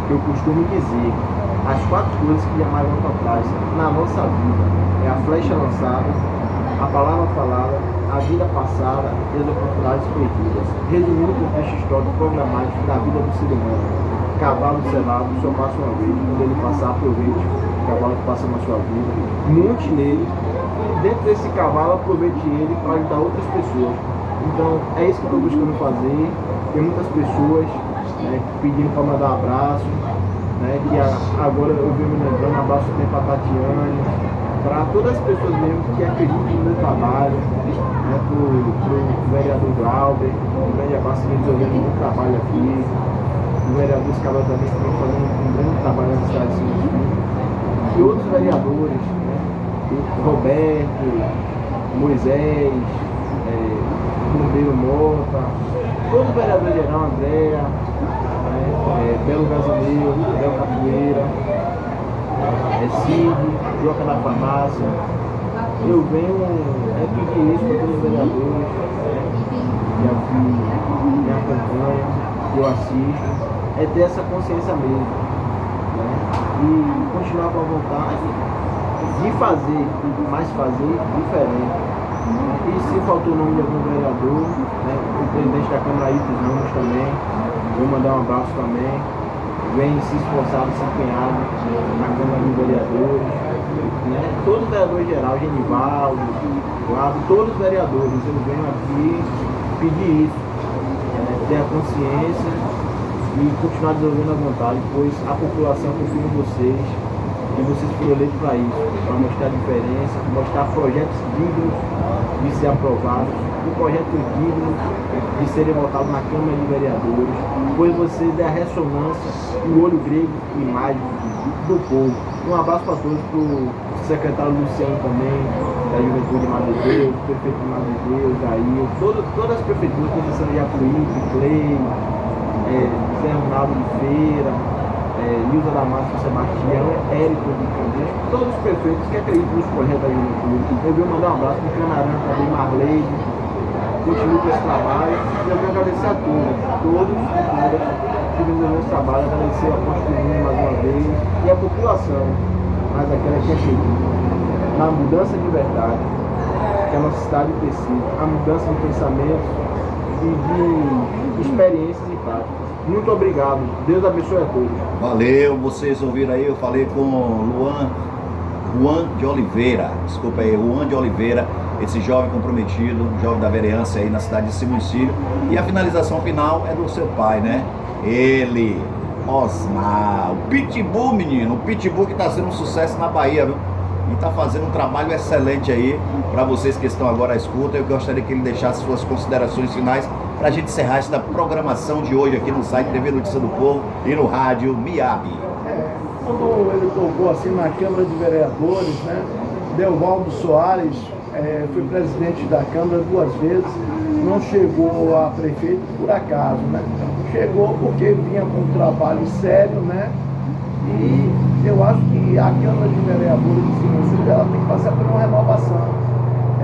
Speaker 2: que eu costumo dizer: as 4 coisas que jamais vão para trás na nossa vida é a flecha lançada, a palavra falada, a vida passada e as oportunidades perdidas. Resumindo o contexto histórico programático da vida do ser humano. cavalo selado só passa uma vez. Quando ele passar, aproveite o cavalo que passa na sua vida, monte nele, e dentro desse cavalo aproveite ele para ajudar outras pessoas. Então é isso que eu estou buscando fazer. Tem muitas pessoas, né, pedindo para mandar um abraço, né, que agora eu venho me lembrando, abraço também para a Tatiane, para todas as pessoas mesmo que acreditam no meu trabalho, né, para o vereador Glauber, um grande abraço que eles ouvindo muito trabalho aqui, o vereador Escalão também que vem fazendo um grande trabalho na cidade de São, e outros vereadores, né, Roberto, Moisés, Bombeiro Mota, todo o vereador geral, Andréa, Belo Gazineu, Belo Capoeira, Cid, Joca da Farmácia. Eu venho pedir isso para todos os vereadores que aqui me acompanham, que eu assisto, é ter essa consciência mesmo, né? E continuar com a vontade de fazer, mas fazer diferente. E se faltou o nome de algum vereador, né, o presidente da Câmara Itos Ramos também, vou mandar um abraço também, vem se esforçado, se empenhado na Câmara dos Vereadores, né, todos os vereadores geral, Genivaldo, Flávio, todos os vereadores, eu venho aqui pedir isso, ter a consciência e continuar desenvolvendo a vontade, pois a população confia em vocês. E vocês foram eleitos para isso, para mostrar a diferença, mostrar projetos dignos de ser aprovados, um projeto digno de serem votados na Câmara de Vereadores, pois vocês é a ressonância e o olho grego e mágico do povo. Um abraço para todos, para o secretário Luciano também, da Juventude de Madre Deus, prefeito de Madre Deus, Jair, todas as prefeituras, concessão de Jacuípe, Clay, Zé Ronaldo de Feira, Nilza da Massa, Sebastião, Érico de Candeias, todos os prefeitos que acreditam nos projetos da juventude. Eu venho mandar um abraço para o Canarã também, Marleide, continue com esse trabalho. E eu quero agradecer a todos e todas que desenvolveram esse trabalho, agradecer a Apóstolo mais uma vez e a população, mas aquela que é feliz, na mudança de verdade que a nossa cidade precisa, a mudança de pensamentos e de experiências e práticas. Muito obrigado. Deus abençoe a todos.
Speaker 1: Valeu, vocês ouviram aí, eu falei com Juan de Oliveira, desculpa aí, Juan de Oliveira, esse jovem comprometido, jovem da vereança aí na cidade de Simoncílio. E a finalização final é do seu pai, né? Ele, Osmar, o Pitbull, menino, o Pitbull que tá sendo um sucesso na Bahia, viu? E tá fazendo um trabalho excelente aí para vocês que estão agora à escuta. Eu gostaria que ele deixasse suas considerações finais para a gente encerrar essa programação de hoje aqui no site TV Notícia do Povo e no rádio Miabi.
Speaker 3: Quando ele tocou assim na Câmara de Vereadores, né, Delvaldo Soares foi presidente da Câmara 2 vezes, não chegou a prefeito por acaso, né? Chegou porque vinha com um trabalho sério, né? E eu acho que a Câmara de Vereadores de Simoncílio, ela tem que passar por uma renovação.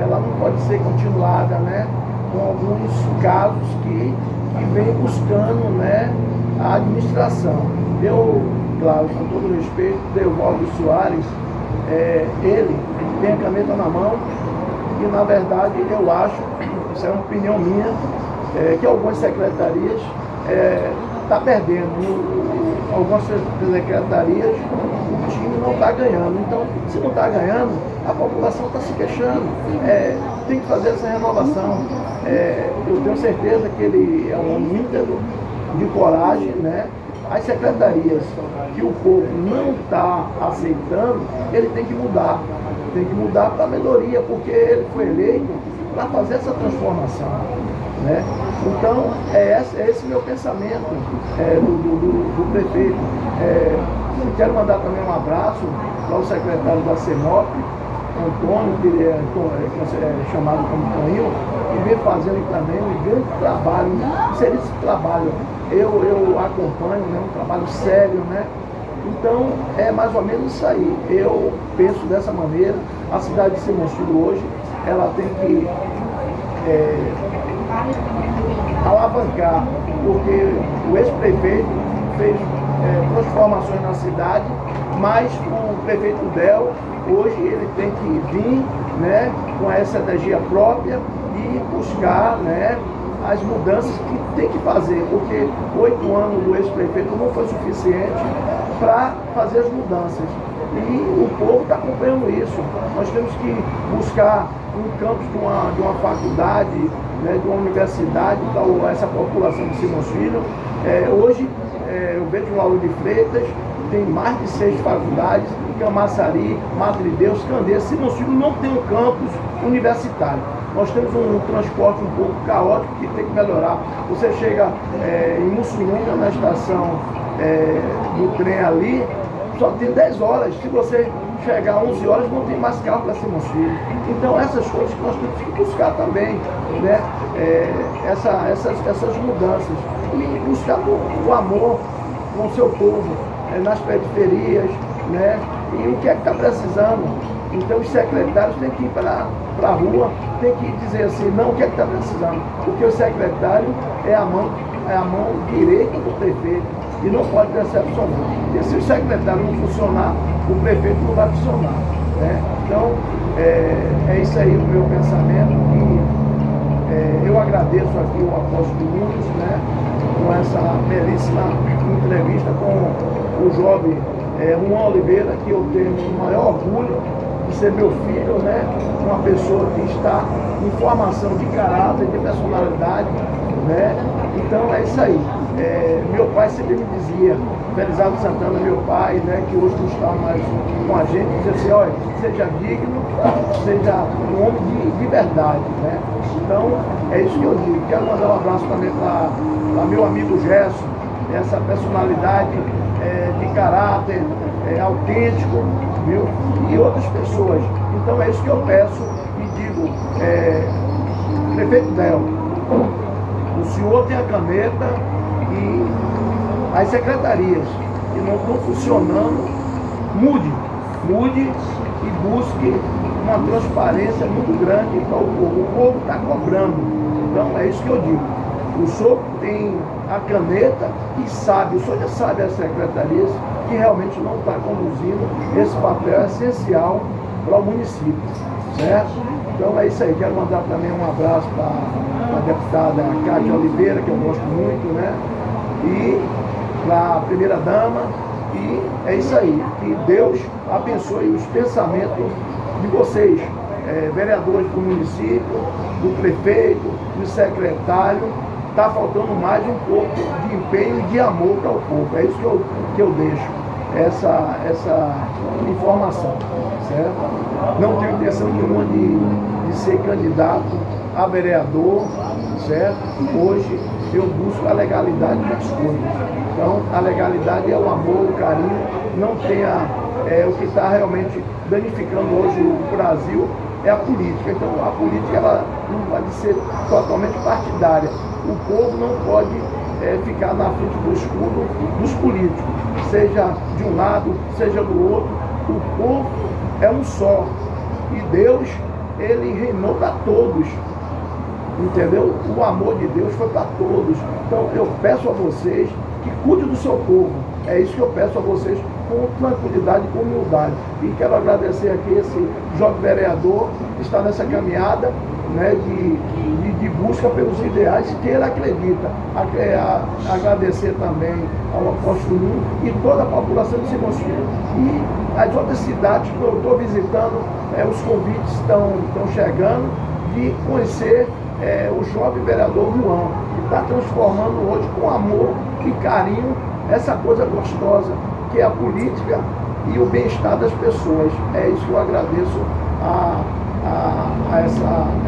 Speaker 3: Ela não pode ser continuada, né, com alguns casos que vem buscando, né, a administração. Eu, claro, com todo respeito, Delvaldo Soares, ele tem a caneta na mão e, na verdade, eu acho, isso é uma opinião minha, que algumas secretarias está perdendo. Algumas secretarias, o time não está ganhando. Então, se não está ganhando, a população está se queixando. Tem que fazer essa renovação. Eu tenho certeza que ele é um homem íntegro, de coragem, né? As secretarias que o povo não está aceitando, ele tem que mudar. Tem que mudar para a melhoria, porque ele foi eleito para fazer essa transformação, né? Então, é esse meu pensamento do prefeito. Quero mandar também um abraço para o secretário da CEMOP, Antônio, que é chamado como Toninho, e vem fazendo também um grande trabalho, um serviço de trabalho. Eu acompanho, né, um trabalho sério, né? Então, é mais ou menos isso aí. Eu penso dessa maneira. A cidade de Simoncílio hoje, ela tem que alavancar, porque o ex-prefeito fez transformações na cidade, mas o prefeito Del, hoje ele tem que vir, né, com essa energia própria e buscar, né, as mudanças que tem que fazer, porque 8 anos do ex-prefeito não foi suficiente para fazer as mudanças. E o povo está acompanhando isso. Nós temos que buscar um campus de uma faculdade, né, de uma universidade para essa população de Simões Filho. Hoje, eu vejo o Lauro de Freitas, tem mais de 6 faculdades, Camaçari, Madre de Deus, Candeias. Simões Filho não tem um campus universitário. Nós temos um transporte um pouco caótico que tem que melhorar. Você chega em Mussurunga, na estação do trem ali, só tem 10 horas. Se você chegar a 11 horas, não tem mais carro para Simões Filho. Então, essas coisas que nós temos que buscar também, né? Essas mudanças. E buscar o amor com o seu povo, nas periferias, né? E o que é que está precisando. Então, os secretários têm que ir para a rua, têm que dizer assim, não, o que é que está precisando. Porque o secretário é a mão direita do prefeito e não pode decepcionar. E se o secretário não funcionar, o prefeito não vai funcionar, né? Então, é isso aí o meu pensamento. E eu agradeço aqui o apóstolo Nunes, né, com essa belíssima entrevista com o jovem Juan Oliveira, que eu tenho o maior orgulho de ser meu filho, né? Uma pessoa que está em formação de caráter, de personalidade, né? Então é isso aí. Meu pai sempre me dizia, Felizardo Santana, meu pai, né, que hoje não está mais com a gente, dizia assim, olha, seja digno, seja um homem de verdade, né? Então é isso que eu digo. Quero mandar um abraço também para meu amigo Gerson, essa personalidade de caráter autêntico, viu? E outras pessoas. Então é isso que eu peço e digo, prefeito Del, o senhor tem a caneta e as secretarias que não estão funcionando, mude e busque uma transparência muito grande para o povo. O povo está cobrando. Então é isso que eu digo. O senhor tem a caneta e sabe, o senhor já sabe as secretarias que realmente não está conduzindo esse papel essencial para o município, certo? Então é isso aí. Quero mandar também um abraço para a deputada Cátia Oliveira, que eu gosto muito, né? E para a primeira-dama. E é isso aí. Que Deus abençoe os pensamentos de vocês, vereadores do município, do prefeito, do secretário. Está faltando mais um pouco de empenho e de amor para o povo. É isso que eu deixo, essa informação, certo? Não tenho intenção nenhuma de ser candidato a vereador, certo? Hoje eu busco a legalidade das coisas. Então, a legalidade é o amor, o carinho, não tenha o que está realmente danificando hoje o Brasil é a política. Então, a política ela não pode ser totalmente partidária. O povo não pode ficar na frente do escudo dos políticos, seja de um lado, seja do outro. O povo é um só. E Deus, ele reinou para todos. Entendeu? O amor de Deus foi para todos. Então eu peço a vocês que cuidem do seu povo. É isso que eu peço a vocês com tranquilidade e com humildade. E quero agradecer aqui esse jovem vereador que está nessa caminhada, né, de busca pelos ideais que ele acredita. Agradecer também ao apóstolo Nunes e toda a população de Simões Filho. E as outras cidades que eu estou visitando, os convites estão chegando de conhecer o jovem vereador Juan, que está transformando hoje com amor e carinho essa coisa gostosa que é a política e o bem-estar das pessoas. É isso que eu agradeço a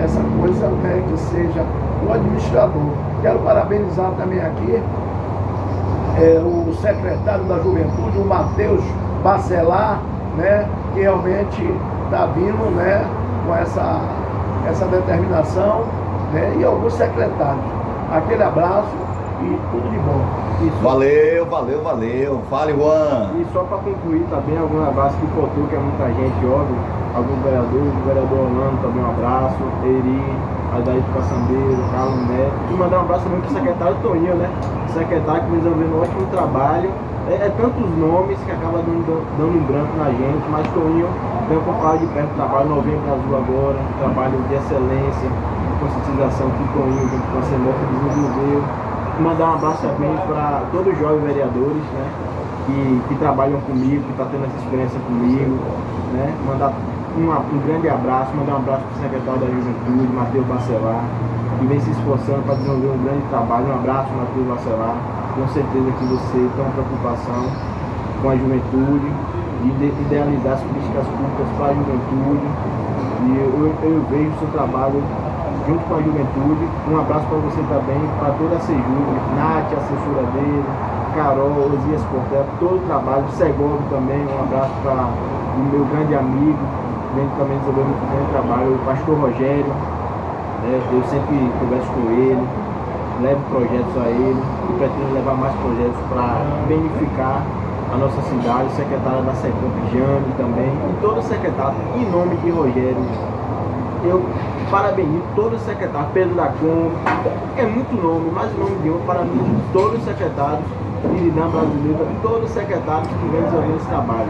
Speaker 3: essa coisa, né, que seja o administrador. Quero parabenizar também aqui o secretário da Juventude, o Matheus Bacelar, né, que realmente está vindo, né, com essa determinação, né, e alguns secretários. Aquele abraço e tudo de bom.
Speaker 1: Valeu. Fale, Juan.
Speaker 2: E só para concluir também, algum abraço que faltou, que é muita gente, óbvio, alguns vereadores, o vereador Orlando também um abraço, Eri, Adair Caçambeiro, Carlos Neto. E mandar um abraço também para o secretário Toninho, né? O secretário que vem desenvolvendo um ótimo trabalho. Tantos nomes que acaba dando um branco na gente, mas Toninho tem acompanhado de perto o trabalho Novembro Azul agora, um trabalho de excelência, conscientização que o Toninho, junto com a CEMOC, desenvolveu. Mandar um abraço também para todos os jovens vereadores, né, que trabalham comigo, que estão tendo essa experiência comigo, né, mandar um grande abraço, mandar um abraço para o secretário da Juventude, Matheus Bacelar, que vem se esforçando para desenvolver um grande trabalho. Um abraço, Matheus Bacelar. Tenho certeza que você tem uma preocupação com a juventude, de idealizar as políticas públicas para a juventude. E eu vejo o seu trabalho junto com a juventude. Um abraço para você também, para toda a Sejúria, Nath, a assessora dele, Carol, Osias Portela, todo o trabalho, Segovia também. Um abraço para o meu grande amigo, vem também desenvolvendo um grande trabalho, o pastor Rogério. Eu sempre converso com ele, levo projetos a ele e pretendo levar mais projetos para beneficiar a nossa cidade, o secretário da SECOMP, Jane também, e todo o secretário, em nome de Rogério. Eu parabenizo todo o secretário, Pedro da Comp, é muito nome, mas o nome de um, parabenizo todos os secretários, Iridã Brasileira, todos os secretários que vêm desenvolvendo esse trabalho.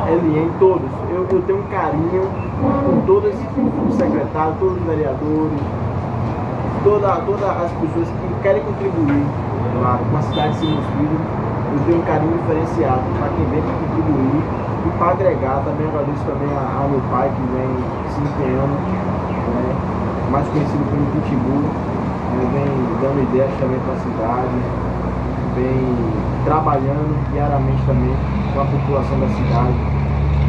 Speaker 2: Eliane, todos. Eu tenho um carinho por todos os secretários, todos os vereadores, todas as pessoas que querem contribuir, claro, com a cidade de Simões Filho. Eu tenho um carinho diferenciado para quem vem para contribuir e para agregar. Também agradeço também ao meu pai que vem se empenhando, né, mais conhecido como Pitbull, vem dando ideias também para a cidade, vem trabalhando diariamente também com a população da cidade,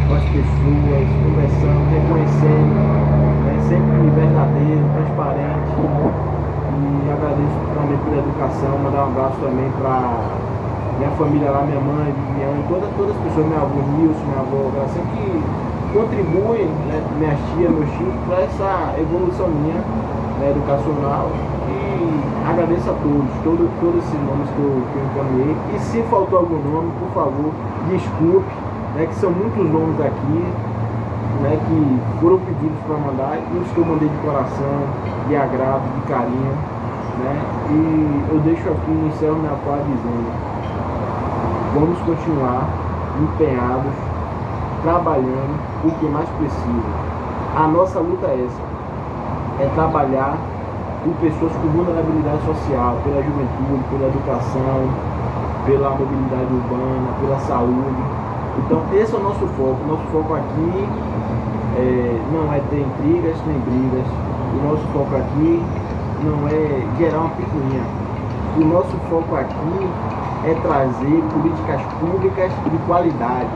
Speaker 2: com as pessoas, conversando, reconhecendo, né, sempre verdadeiro, transparente. E agradeço também pela educação, mandar um abraço também para minha família lá, minha mãe, Viviane, todas as pessoas, meu avô Nilson, minha avó Graça, que contribuem, né, minhas tias, meus tios, para essa evolução minha, né, educacional. E agradeço a todos esses nomes que eu encaminhei. E se faltou algum nome, por favor, desculpe, né, que são muitos nomes aqui, né, que foram pedidos para mandar, e os que eu mandei de coração, de agrado, de carinho, né. E eu deixo aqui, encerro minha fala dizendo: vamos continuar empenhados, trabalhando o que mais precisa. A nossa luta é essa, é trabalhar por pessoas com vulnerabilidade social, pela juventude, pela educação, pela mobilidade urbana, pela saúde. Então esse é o nosso foco. O nosso foco aqui não é ter intrigas nem brigas. O nosso foco aqui não é gerar uma picuinha. O nosso foco aqui é trazer políticas públicas de qualidade.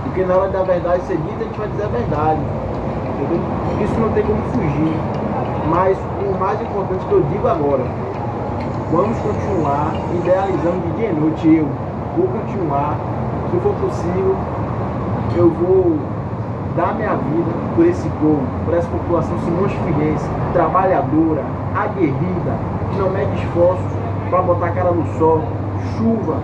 Speaker 2: Porque na hora da verdade ser dita, a gente vai dizer a verdade. Entendeu? Isso não tem como fugir. Mas o mais importante que eu digo agora, vamos continuar idealizando de dia e noite. Eu vou continuar, se for possível, eu vou dar minha vida por esse povo, por essa população simonfilhense, trabalhadora, aguerrida, que não mede esforços para botar a cara no sol, chuva,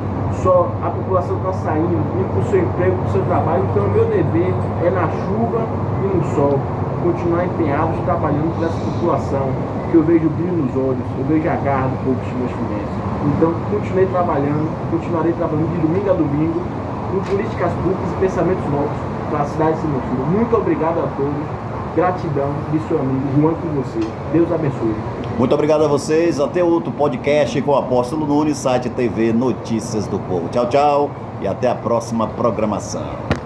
Speaker 2: sol, a população está saindo, indo para o seu emprego, para o seu trabalho. Então o meu dever é na chuva e no sol continuar empenhados, trabalhando por essa população, que eu vejo brilho nos olhos, eu vejo a garra do povo simonfilhense. Então continuarei trabalhando de domingo a domingo em políticas públicas e pensamentos novos para a cidade de Simões Filho. Muito obrigado a todos, gratidão de seu amigo Juan com você. Deus abençoe.
Speaker 1: Muito obrigado a vocês, até outro podcast com o Apóstolo Nunes, site TV Notícias do Povo. Tchau, tchau e até a próxima programação.